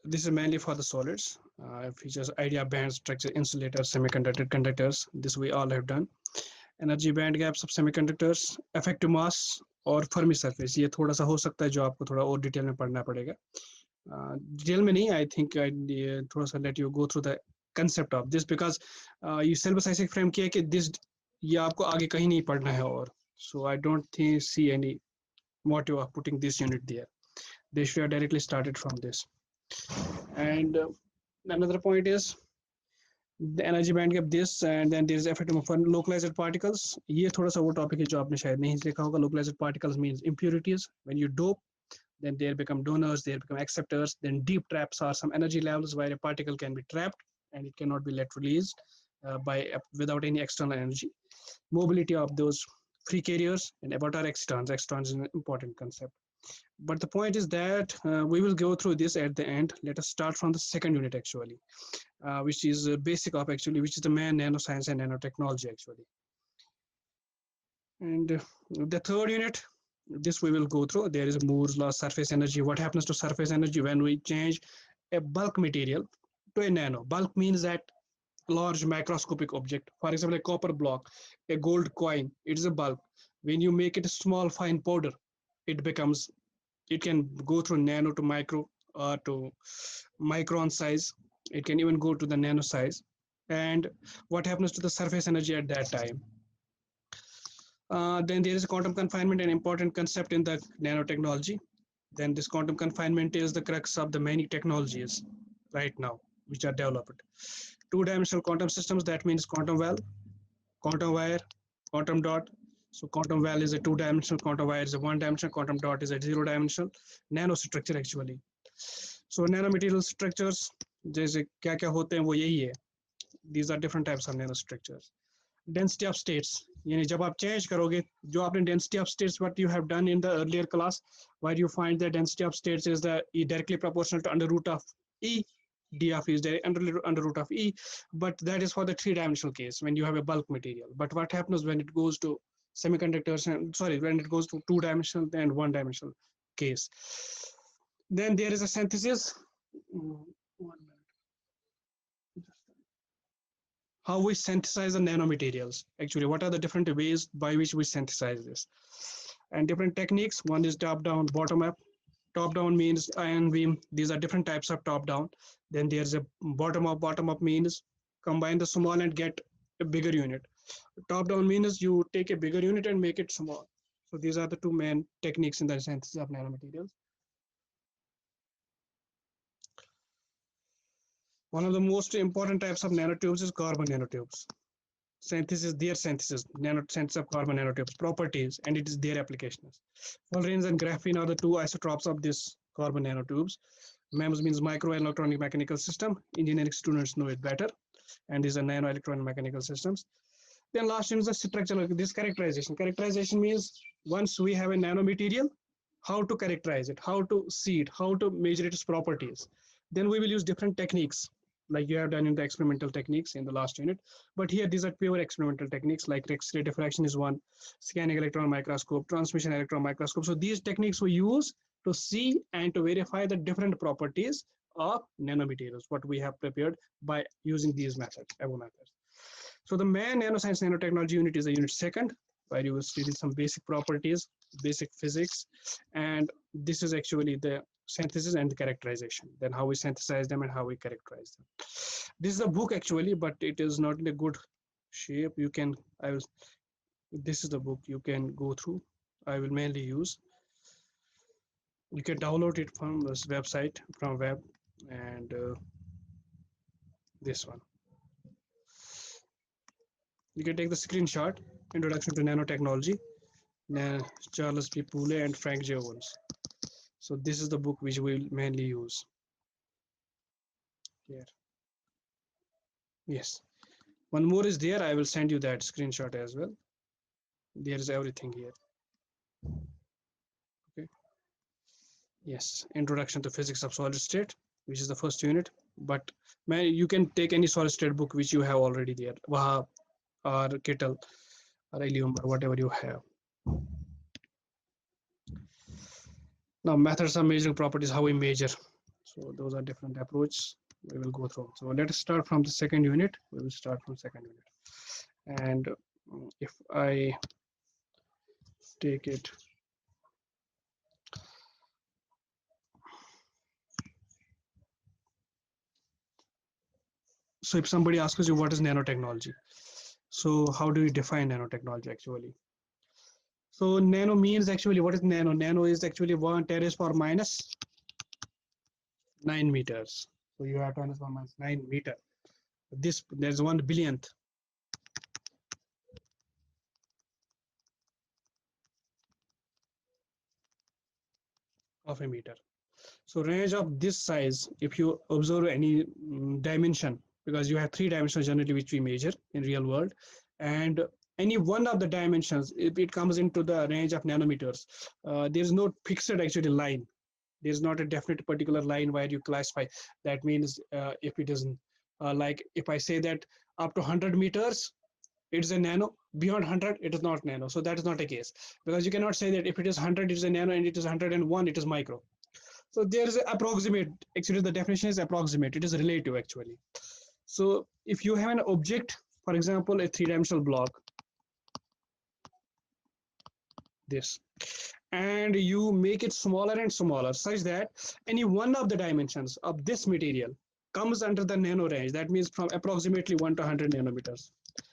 This is mainly for the solids. Features idea band structure, insulators, semiconductor conductors. This we all have done. Energy band gaps of semiconductors, effective mass और Fermi surface, ये थोड़ा सा हो सकता है जो आपको थोड़ा और डिटेल में पढ़ना पड़ेगा। डिटेल में नहीं, आई थिंक थोड़ा सा let you go through the concept of this, because ये सिलेबस ऐसे फ्रेम किया है कि दिस ये आपको आगे कहीं नहीं पढ़ना है, और so I don't think see any motive of putting this unit there. They should have directly started from this. And another point is the energy band gap this, and then there is effect of localized particles. ये थोड़ा सा वो topic है जो आपने शायद नहीं देखा होगा. Localized particles means impurities. When you dope, then there become donors, there become acceptors. Then deep traps are some energy levels where a particle can be trapped and it cannot be let released by without any external energy. Mobility of those free carriers, and what are externs. Externs is an important concept. But the point is that we will go through this at the end. Let us start from the second unit actually, which is basic of actually, which is the main nanoscience and nanotechnology actually. And the third unit, this we will go through. There is Moore's law, surface energy. What happens to surface energy when we change a bulk material to a nano? Bulk means that large macroscopic object. For example, a copper block, a gold coin, it is a bulk. When you make it a small fine powder, it becomes, it can go through nano to micro or to micron size. It can even go to the nano size. And what happens to the surface energy at that time? Then there is a quantum confinement, an important concept in the nanotechnology. Then this quantum confinement is the crux of the many technologies right now which are developed. Two-dimensional quantum systems, that means quantum well, quantum wire, quantum dot. So quantum well is a two-dimensional, quantum wire is a one-dimensional, quantum dot is a zero-dimensional nanostructure actually. So nanomaterial structures, जैसे क्या क्या होते हैं वो यही है. These are different types of nanostructures. Density of states, यानी जब आप change करोगे, जो आपने density of states, what you have done in the earlier class, where you find the density of states is the E directly proportional to under root of E, d of E is under root of E, but that is for the three-dimensional case when you have a bulk material. But what happens when it goes to semiconductors, and sorry, when it goes to two-dimensional and one-dimensional case? Then there is a synthesis. 1 minute. How we synthesize the nanomaterials. Actually, what are the different ways by which we synthesize this? And different techniques. One is top-down, bottom-up. Top-down means ion beam. These are different types of top-down. Then there's a bottom-up. Bottom-up means combine the small and get a bigger unit. Top-down means you take a bigger unit and make it small. So these are the two main techniques in the synthesis of nanomaterials. One of the most important types of nanotubes is carbon nanotubes. Synthesis, their synthesis, synthesis of carbon nanotubes, properties, and it is their applications. Fullerenes and graphene are the two isotopes of this carbon nanotubes. MEMS means micro electronic mechanical system. Engineering students know it better. And these are nano electronic mechanical systems. Then last one is the structure, this characterization. Characterization means once we have a nanomaterial, how to characterize it, how to see it, how to measure its properties. Then we will use different techniques like you have done in the experimental techniques in the last unit. But here, these are pure experimental techniques like X-ray diffraction is one, scanning electron microscope, transmission electron microscope. So these techniques we use to see and to verify the different properties of nanomaterials, what we have prepared by using these methods, EVO methods. So the main nanoscience nanotechnology unit is the unit second, where you will study some basic properties, basic physics, and this is actually the synthesis and the characterization, then how we synthesize them and how we characterize them. This is a book actually, but it is not in a good shape. You can, this is the book you can go through. I will mainly use. You can download it from this website, from web, and this one. You can take the screenshot, Introduction to Nanotechnology, Charles P. Poole and Frank J. Owens. So this is the book which we'll mainly use. Here. Yes. One more is there. I will send you that screenshot as well. There is everything here. Okay. Yes. Introduction to Physics of Solid State, which is the first unit. But man, you can take any solid state book which you have already there. Wahab or Kittel or Ilium or whatever you have. Now methods of measuring properties, how we measure. So those are different approaches we will go through. So let us start from the second unit. We will start from second unit. And if I take it, so if somebody asks you what is nanotechnology, so how do you define nanotechnology actually? So nano means actually, what is nano? Nano is actually 1 × 9 meters. So you have 10 × 9 meter. This there's 1 billionth of a meter. So range of this size, if you observe any dimension, because you have 3 dimensions generally which we measure in real world, and any one of the dimensions, if it comes into the range of nanometers, there is no fixed actually line. There's not a definite particular line where you classify. That means if it isn't like if I say that up to 100 meters, it's a nano. Beyond 100, it is not nano. So that is not a case, because you cannot say that if it is 100, it is a nano, and it is 101, it is micro. So there is approximate. Actually, the definition is approximate. It is relative actually. So if you have an object, for example, a 3 dimensional block, this, and you make it smaller and smaller such that any one of the dimensions of this material comes under the nano range. That means from approximately 1 to 100 nanometers.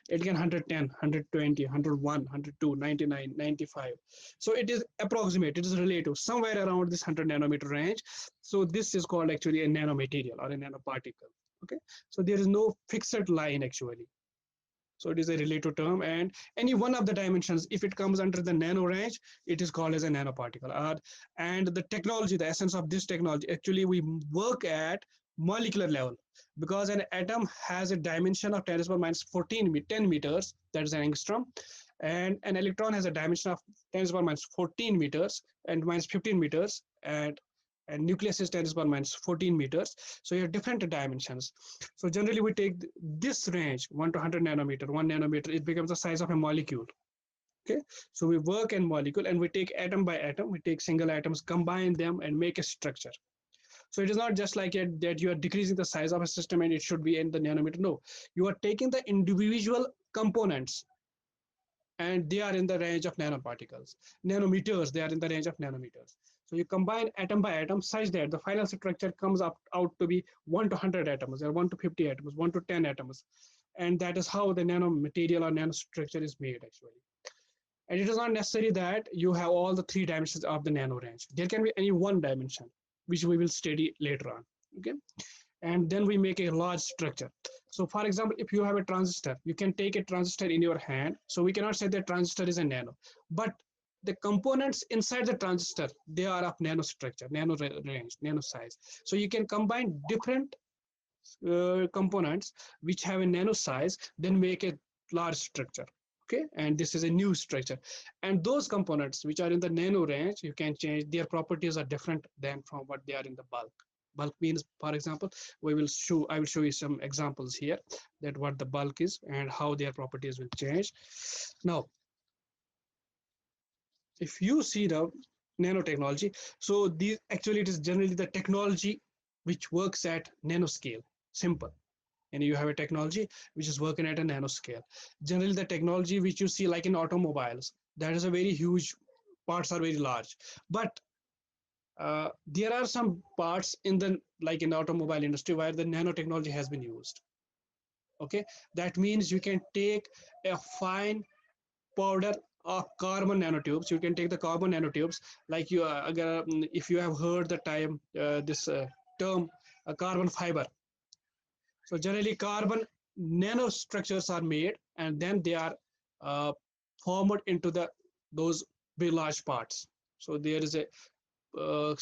It can 110, 120, 101, 102, 99, 95. So it is approximate, it is relative, somewhere around this 100 nanometer range. So this is called actually a nanomaterial or a nanoparticle. Okay, so there is no fixed line actually. So it is a relative term, and any one of the dimensions, if it comes under the nano range, it is called as a nanoparticle. And the technology, the essence of this technology, actually we work at molecular level, because an atom has a dimension of 10 to the minus 14 10 meters, that is an angstrom, and an electron has a dimension of 10 to the minus 14 meters and minus 15 meters, and nucleus is 10 to the minus 14 meters. So you have different dimensions. So generally we take this range 1 to 100 nanometer, 1 nanometer, it becomes the size of a molecule. Okay, so we work in molecule, and we take atom by atom, we take single atoms, combine them and make a structure. So it is not just like that you are decreasing the size of a system and it should be in the nanometer. No, you are taking the individual components and they are in the range of nanoparticles, nanometers, they are in the range of nanometers. So you combine atom by atom such that the final structure comes up out to be 1 to 100 atoms, or 1 to 50 atoms, 1 to 10 atoms. And that is how the nanomaterial or nanostructure is made actually. And it is not necessary that you have all the 3 dimensions of the nano range. There can be any one dimension, which we will study later on. Okay, and then we make a large structure. So for example, if you have a transistor, you can take a transistor in your hand. So we cannot say that transistor is a nano, but the components inside the transistor, they are of nanostructure, nano range, nano size. So you can combine different components which have a nano size, then make a large structure. Okay, and this is a new structure, and those components which are in the nano range, you can change their properties are different than from what they are in the bulk. Bulk means, for example, I will show you some examples here, that what the bulk is and how their properties will change. Now if you see the nanotechnology, so these actually, it is generally the technology which works at nanoscale. Simple. And you have a technology which is working at a nanoscale. Generally the technology which you see like in automobiles, that is a very huge, parts are very large, but there are some parts in the, like in the automobile industry, where the nanotechnology has been used. Okay, that means you can take a fine powder of carbon nanotubes. You can take the carbon nanotubes, like you if you have heard the time this term carbon fiber. So generally carbon nanostructures are made, and then they are uh, formed into the those very large parts. So there is a uh,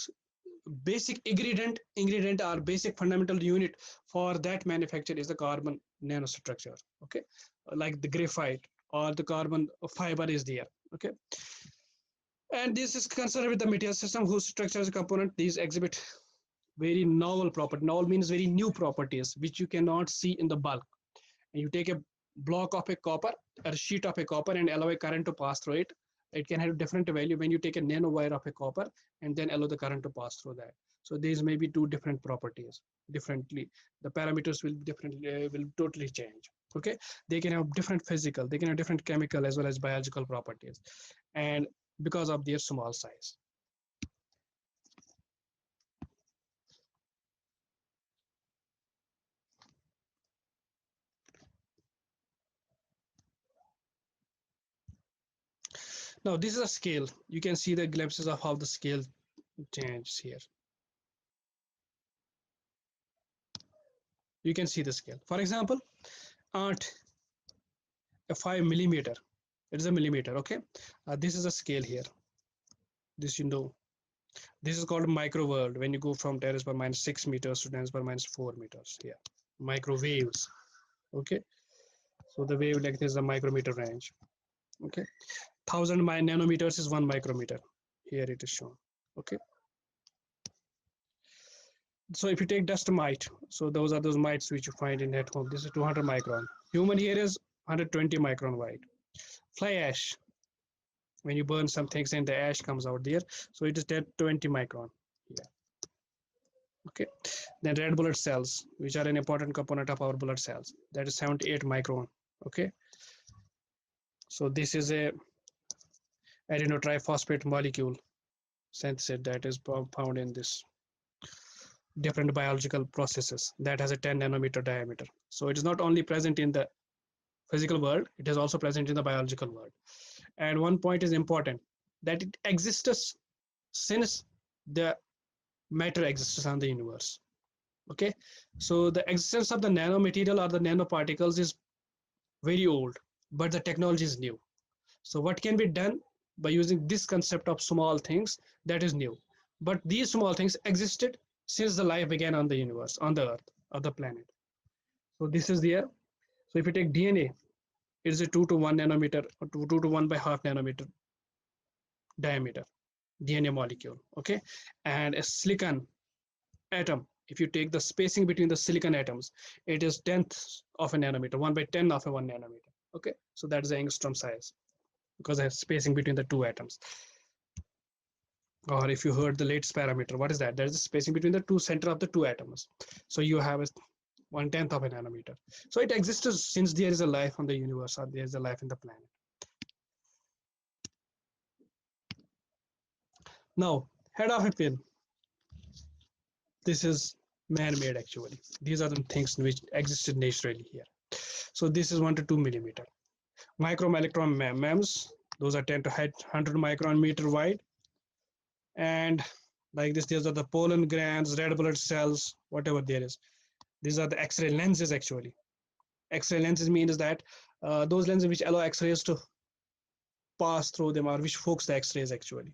basic ingredient or basic fundamental unit for that manufacture is the carbon nanostructure. Okay, like the graphite or the carbon fiber is there. Okay, and this is concerned with the material system whose structures component these exhibit very novel property. Novel means very new properties which you cannot see in the bulk. And you take a block of a copper, a sheet of a copper, and allow a current to pass through it. It can have different value when you take a nanowire of a copper and then allow the current to pass through that. So these may be two different properties. Differently, the parameters will differently will totally change. Okay, they can have different physical, they can have different chemical as well as biological properties, and because of their small size. Now this is a scale. You can see the glimpses of how the scale changes here. You can see the scale. For example, at a 5 millimeter, it is a millimeter. Okay, this is a scale here. This, you know, this is called micro world when you go from 10⁻⁻⁶ meters to 10⁻⁴ meters here. Microwaves. Okay, so the wavelength is the micrometer range. Okay, 1,000 nanometers is 1 micrometer. Here it is shown. Okay, so if you take dust mite, so those are those mites which you find in at home. This is 200 micron. Human hair is 120 micron wide. Fly ash, when you burn some things and the ash comes out there, so it is 20 micron. Yeah. Okay, then red blood cells, which are an important component of our blood cells, that is 78 micron. Okay, so this is a adenotriphosphate molecule synthesis that is found in this different biological processes that has a 10 nanometer diameter. So it is not only present in the physical world, it is also present in the biological world. And one point is important, that it exists since the matter exists on the universe. Okay, so the existence of the nanomaterial or the nanoparticles is very old, but the technology is new. So what can be done by using this concept of small things, that is new. But these small things existed since the life began on the universe, on the earth, of the planet. So this is there. So if you take DNA, it is a 2 to 1 nanometer or 2 to 1 by half nanometer diameter DNA molecule. Okay, and a silicon atom, if you take the spacing between the silicon atoms, it is 10th of a nanometer, 1 by 10 of a 1 nanometer. Okay, so that is the angstrom size because I have spacing between the two atoms. Or if you heard the latest parameter, what is that? There is a spacing between the two center of the two atoms. So you have a 1/10 of a nanometer. So it exists since there is a life on the universe, or there is a life in the planet. Now, head of a pin. This is man-made actually. These are the things which existed naturally here. So this is 1 to 2 millimeter. Microelectron MEMS, those are 10 to 100 micron meter wide. And like this, these are the pollen glands, red blood cells, whatever there is. These are the X-ray lenses actually. X-ray lenses means that those lenses which allow X-rays to pass through them, or which focus the X-rays actually.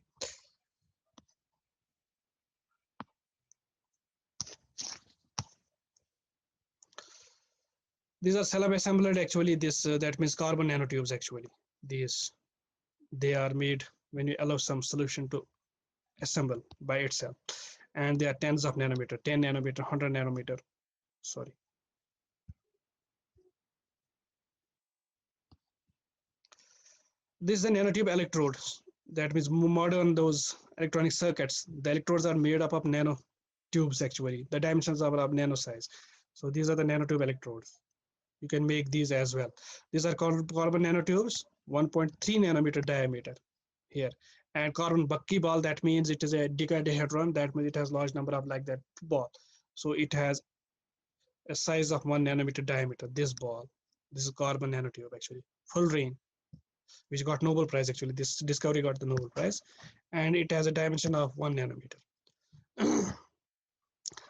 These are self-assembled actually. This that means carbon nanotubes actually. These, they are made when you allow some solution to assemble by itself, and they are tens of nanometer, 10 nanometer, 100 nanometer. Sorry. This is the nanotube electrodes. That means modern those electronic circuits. The electrodes are made up of nanotubes actually. The dimensions are of nano size. So these are the nanotube electrodes. You can make these as well. These are called carbon nanotubes, 1.3 nanometer diameter here. And carbon buckyball, that means it is a decadahedron. That means it has large number of like that ball. So it has a size of 1 nanometer diameter. This ball, this is carbon nanotube actually. Fullerene, which got Nobel Prize actually. This discovery got the Nobel Prize, and it has a dimension of 1 nanometer.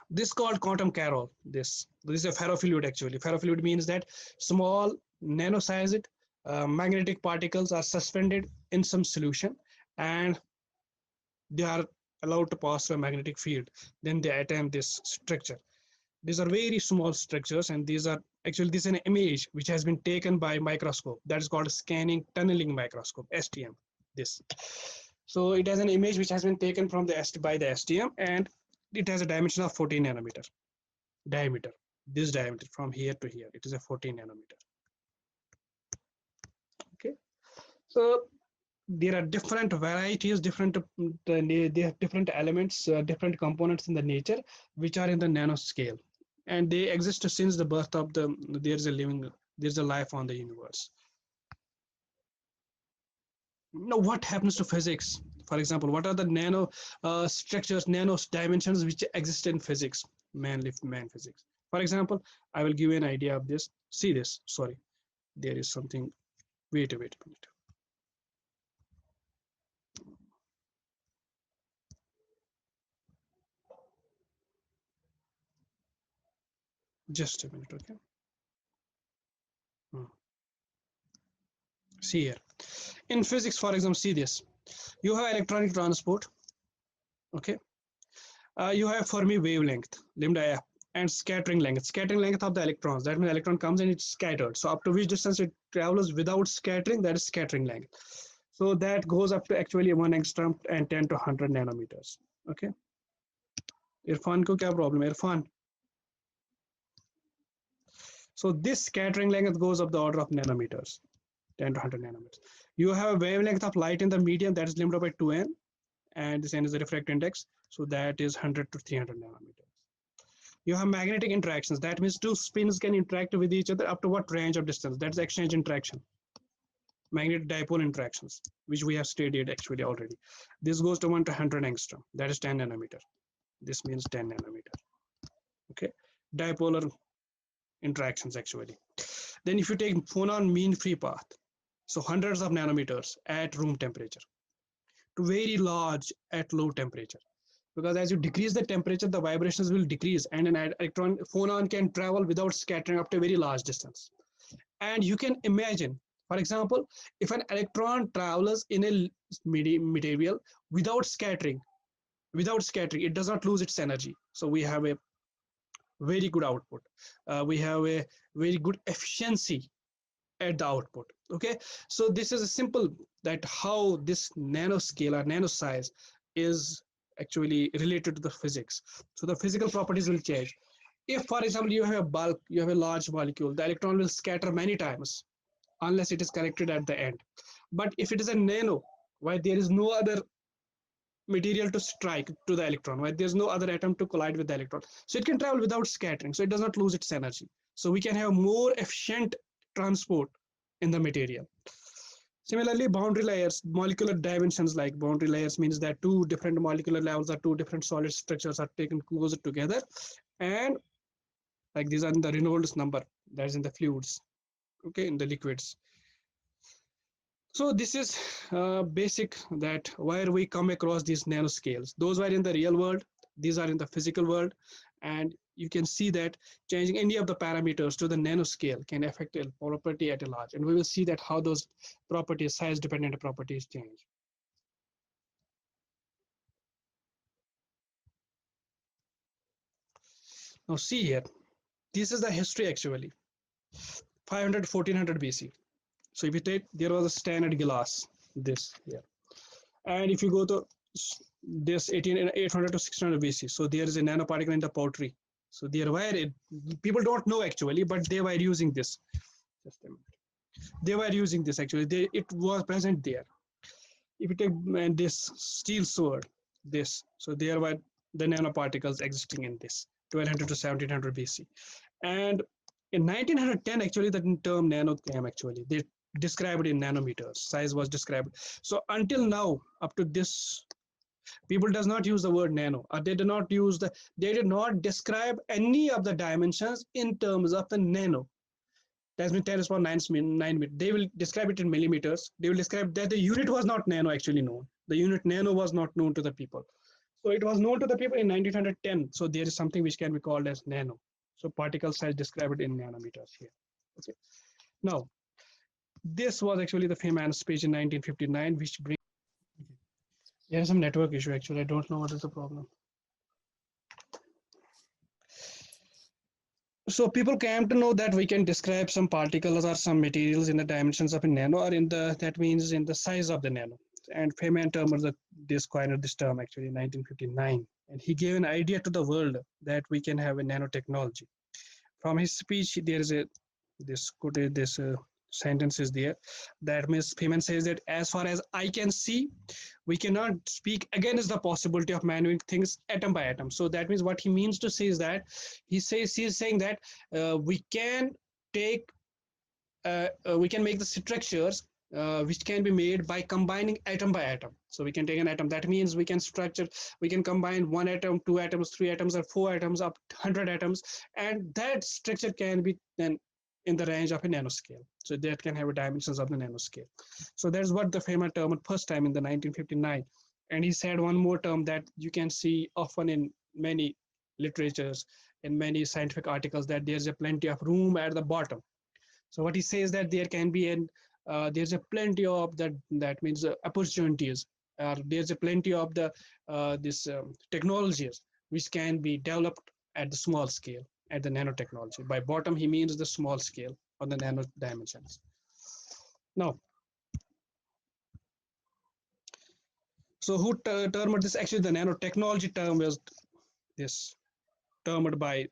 This called quantum carol. This is a ferrofluid actually. Ferrofluid means that small nano-sized magnetic particles are suspended in some solution, and they are allowed to pass through a magnetic field. Then they attain this structure. These are very small structures, and these are actually, this is an image which has been taken by microscope. That is called scanning tunneling microscope, STM. This. So it has an image which has been taken from the by the STM, and it has a dimension of 14 nanometer diameter. This diameter from here to here, it is a 14 nanometer. Okay. So there are different varieties, they have different elements, different components in the nature, which are in the nanoscale, and they exist since the birth of the there's a life on the universe. Now, what happens to physics? For example, what are the nano structures, nano dimensions which exist in physics, mainly man physics? For example, I will give you an idea of this. See this. Sorry, there is something. Wait a minute. Just a minute, okay? Hmm. See here. In physics, for example, see this. You have electronic transport, okay? You have Fermi wavelength, lambda f, and scattering length. Scattering length of the electrons. That means electron comes and it's scattered. So up to which distance it travels without scattering, that is scattering length. So that goes up to actually 1 angstrom and 10 to 100 nanometers. Okay. Irfan ko kya problem? Irfan. So this scattering length goes up the order of nanometers, 10 to 100 nanometers. You have a wavelength of light in the medium, that is lambda by 2n, and this n is the refractive index. So that is 100 to 300 nanometers. You have magnetic interactions. That means two spins can interact with each other up to what range of distance? That's exchange interaction. Magnetic dipole interactions, which we have studied actually already. This goes to 1 to 100 angstrom. That is 10 nanometer. This means 10 nanometer. Okay. Dipolar interactions actually. Then if you take phonon mean free path, so hundreds of nanometers at room temperature to very large at low temperature. Because as you decrease the temperature, the vibrations will decrease, and an electron phonon can travel without scattering up to a very large distance. And you can imagine, for example, if an electron travels in a material without scattering, it does not lose its energy. So we have a very good output. We have a very good efficiency at the output. Okay, so this is a simple that how this nanoscale or nano size is actually related to the physics. So the physical properties will change. If, for example, you have a bulk, you have a large molecule, the electron will scatter many times unless it is collected at the end. But if it is a nano, why there is no other material to strike to the electron, why there's no other atom to collide with the electron, so it can travel without scattering, so it does not lose its energy. So we can have more efficient transport in the material. Similarly, boundary layers, molecular dimensions, like boundary layers means that two different molecular levels or two different solid structures are taken closer together, and like these are in the Reynolds number, that is in the fluids, okay, in the liquids. So this is basic that where we come across these nanoscales. Those were in the real world, these are in the physical world, and you can see that changing any of the parameters to the nanoscale can affect a property at a large, and we will see that how those properties, size dependent properties, change. Now see here, this is the history actually, 500 to 1400 BC. So if you take, there was a standard glass, this here, and if you go to this 800 to 1600 BC, so there is a nanoparticle in the pottery. So there were, people don't know actually, but they were using this. Just a minute. They were using this actually. It was present there. If you take this steel sword, this, so there were the nanoparticles existing in this 1200 to 1700 BC, and in 1910 actually the term nano came actually. They described in nanometers. Size was described. So until now, up to this, people does not use the word nano, or they did not describe any of the dimensions in terms of the nano. That's means 10 is for 9 they will describe it in millimeters. They will describe that the unit was not nano actually known. The unit nano was not known to the people. So it was known to the people in 1910. So there is something which can be called as nano. So particle size described in nanometers here. Okay. Now, this was actually the famous speech in 1959, which brings. There is some network issue actually. I don't know what is the problem. So people came to know that we can describe some particles or some materials in the dimensions of a nano, or in the, that means in the size of the nano. And Feynman termed this coined this term actually in 1959, and he gave an idea to the world that we can have a nanotechnology. From his speech, there is a this sentence is there. That means Feynman says that as far as I can see, we cannot speak against the possibility of man doing things atom by atom. So that means what he means to say is that he's saying that we can take we can make the structures which can be made by combining atom by atom. So we can take an atom. That means we can structure, we can combine one atom, two atoms, three atoms, or four atoms, up to 100 atoms, and that structure can be then in the range of a nanoscale. So that can have dimensions of the nanoscale. So that's what the Feynman term first time in the 1959. And he said one more term that you can see often in many literatures, in many scientific articles, that there's a plenty of room at the bottom. So what he says that there can be an there's a plenty of that means opportunities. There's a plenty of the this technologies which can be developed at the small scale, at the nanotechnology. By bottom, he means the small scale or the nano dimensions. Now, so who termed this? Actually, the nanotechnology term was this termed by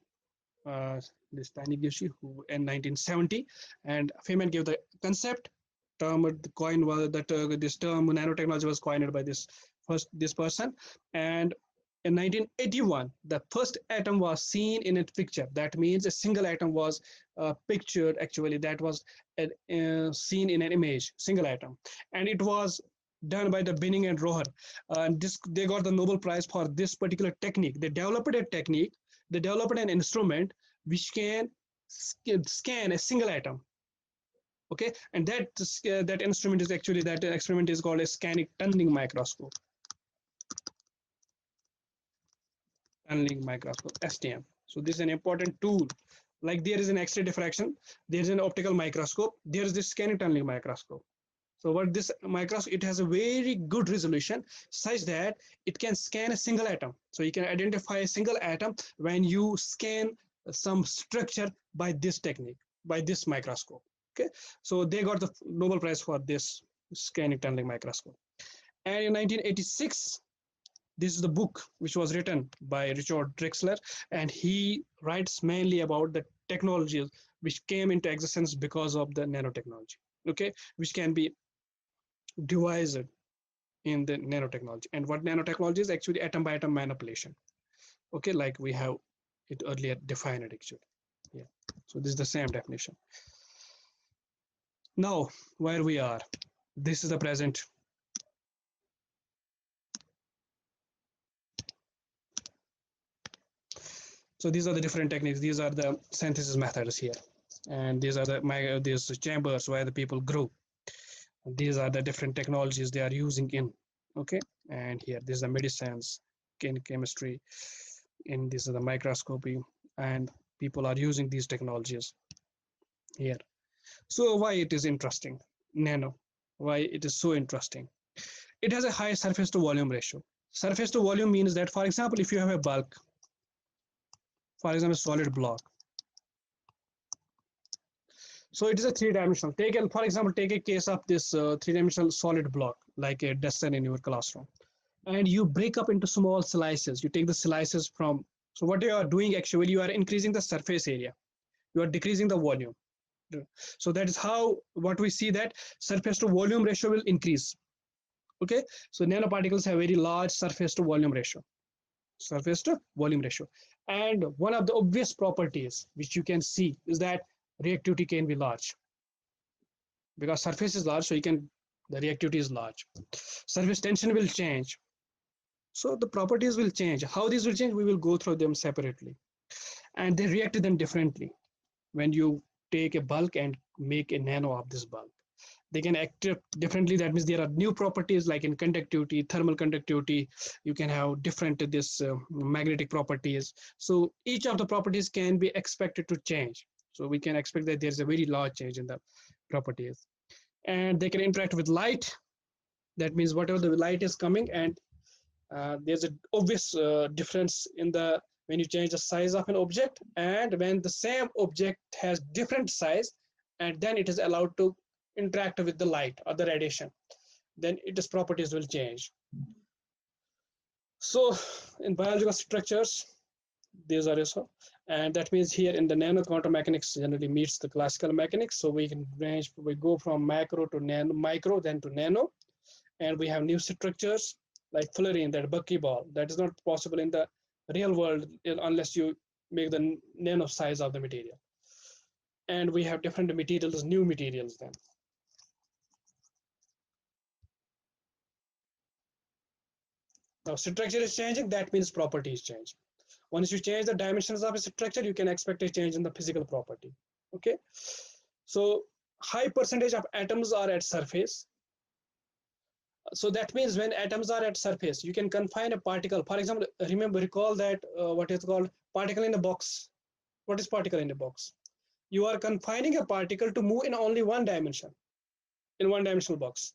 this Taniguchi, who in 1970, and Feynman gave the concept. Term the coin was that this term nanotechnology was coined by this person, and in 1981 the first atom was seen in a picture. That means a single atom was pictured, actually, that was seen in an image, single atom, and it was done by the Binning and Roher. And this, they got the Nobel Prize for this particular technique. They developed a technique, they developed an instrument which can scan a single atom. Okay, and that instrument is actually, that experiment is called a scanning tunneling microscope. Tunneling microscope, STM. So this is an important tool. Like there is an X-ray diffraction, there is an optical microscope, there is this scanning tunneling microscope. So what this microscope, it has a very good resolution such that it can scan a single atom. So you can identify a single atom when you scan some structure by this technique, by this microscope. Okay, so they got the Nobel Prize for this scanning tunneling microscope. And in 1986, this is the book which was written by Richard Drexler, and he writes mainly about the technologies which came into existence because of the nanotechnology. Okay, which can be devised in the nanotechnology. And what nanotechnology is? Actually atom by atom manipulation. Okay, like we have it earlier defined it actually. Yeah, so this is the same definition. Now where we are, this is the present. So these are the different techniques, these are the synthesis methods here, and these are these chambers where the people grow. These are the different technologies they are using in. Okay, and here this is the medicines, chemistry, and this is the microscopy, and people are using these technologies here. So why it is interesting, nano, why it is so interesting? It has a high surface to volume ratio. Surface to volume means that, for example, if you have a bulk, for example, solid block, so it is a three-dimensional. For example, take a case of this three-dimensional solid block, like a desktop in your classroom, and you break up into small slices. You take the slices from, so what you are doing actually, you are increasing the surface area, you are decreasing the volume. So that is how, what we see, that surface to volume ratio will increase. Okay, so nanoparticles have very large surface to volume ratio. Surface to volume ratio. And one of the obvious properties which you can see is that reactivity can be large, because surface is large, so you can, the reactivity is large. Surface tension will change, so the properties will change. How these will change, we will go through them separately, and they react to them differently. When you take a bulk and make a nano of this bulk, they can act differently. That means there are new properties, like in conductivity, thermal conductivity, you can have different this magnetic properties. So each of the properties can be expected to change. So we can expect that there's a very large change in the properties, and they can interact with light. That means whatever the light is coming, and there's an obvious difference in the, when you change the size of an object, and when the same object has different size, and then it is allowed to interact with the light or the radiation, then its properties will change. So in biological structures, these are so, And that means here in the nano, quantum mechanics generally meets the classical mechanics. So we can range, we go from macro to nano, micro, then to nano, and we have new structures like fullerene, that buckyball. That is not possible in the real world unless you make the nano size of the material. And we have different materials, new materials then. Now structure is changing, that means property is changing. Once you change the dimensions of a structure, you can expect a change in the physical property. Okay, so high percentage of atoms are at surface. So that means when atoms are at surface, you can confine a particle. For example, recall that what is called particle in a box. What is particle in a box? You are confining a particle to move in only one dimension, in one dimensional box,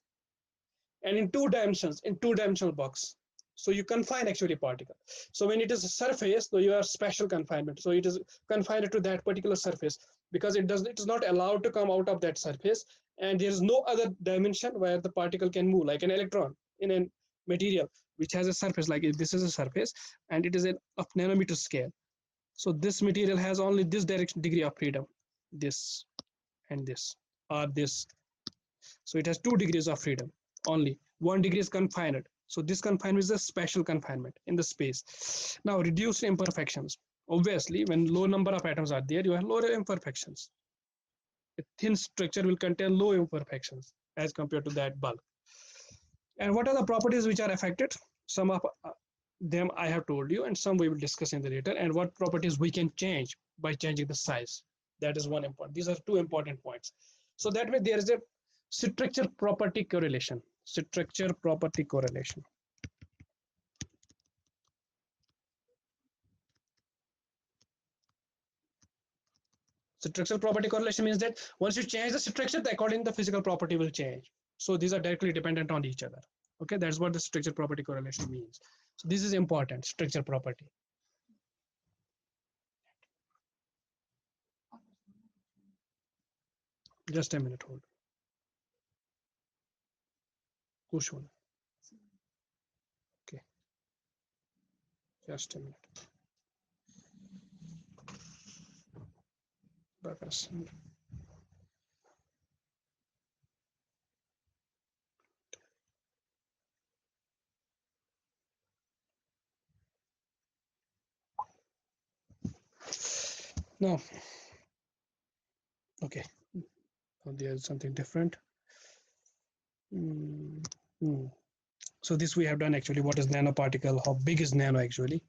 and in two dimensional box. So you confine actually a particle. So when it is a surface, so you have special confinement. So it is confined to that particular surface because it is not allowed to come out of that surface, and there is no other dimension where the particle can move, like an electron in a material which has a surface. Like this is a surface, and it is of nanometer scale. So this material has only this degree of freedom, this and this, or this. So it has 2 degrees of freedom only. 1 degree is confined. So this confinement is a special confinement in the space. Now reduced imperfections. Obviously, when low number of atoms are there, you have lower imperfections. A thin structure will contain low imperfections as compared to that bulk. And what are the properties which are affected? Some of them I have told you, and some we will discuss in the later. And what properties we can change by changing the size. That is one important. These are 2 important points. So that way there is a structure property correlation. Structure property correlation. Structural property correlation means that once you change the structure, the according the physical property will change. So these are directly dependent on each other. Okay, that's what the structure property correlation means. So this is important, structure property. Just a minute, hold. Kushal. Okay, just a minute. No. Okay. Oh, there's something different. So this we have done actually. What is nanoparticle? How big is nano actually?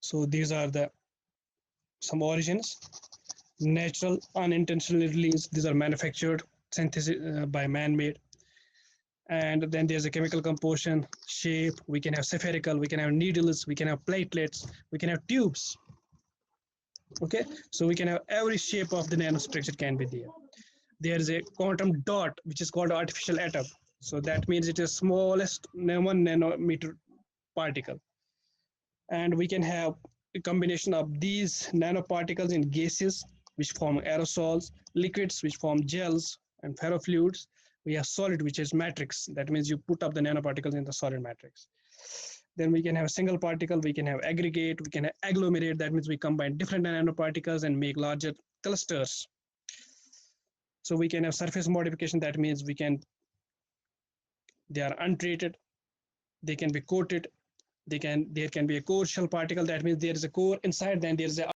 So these are the some origins. Natural, unintentionally released. These are manufactured, synthesis by man-made. And then there's a chemical composition, shape. We can have spherical. We can have needles. We can have platelets. We can have tubes. Okay, so we can have every shape of the nanostructure can be there. There is a quantum dot which is called artificial atom. So that means it is smallest 1 nanometer particle. And we can have a combination of these nanoparticles in gases which form aerosols, liquids which form gels and ferrofluids. We have solid which is matrix. That means you put up the nanoparticles in the solid matrix. Then we can have a single particle, we can have aggregate, we can have agglomerate. That means we combine different nanoparticles and make larger clusters. So we can have surface modification. That means they are untreated, they can be coated, there can be a core shell particle. That means there is a core inside, then there is a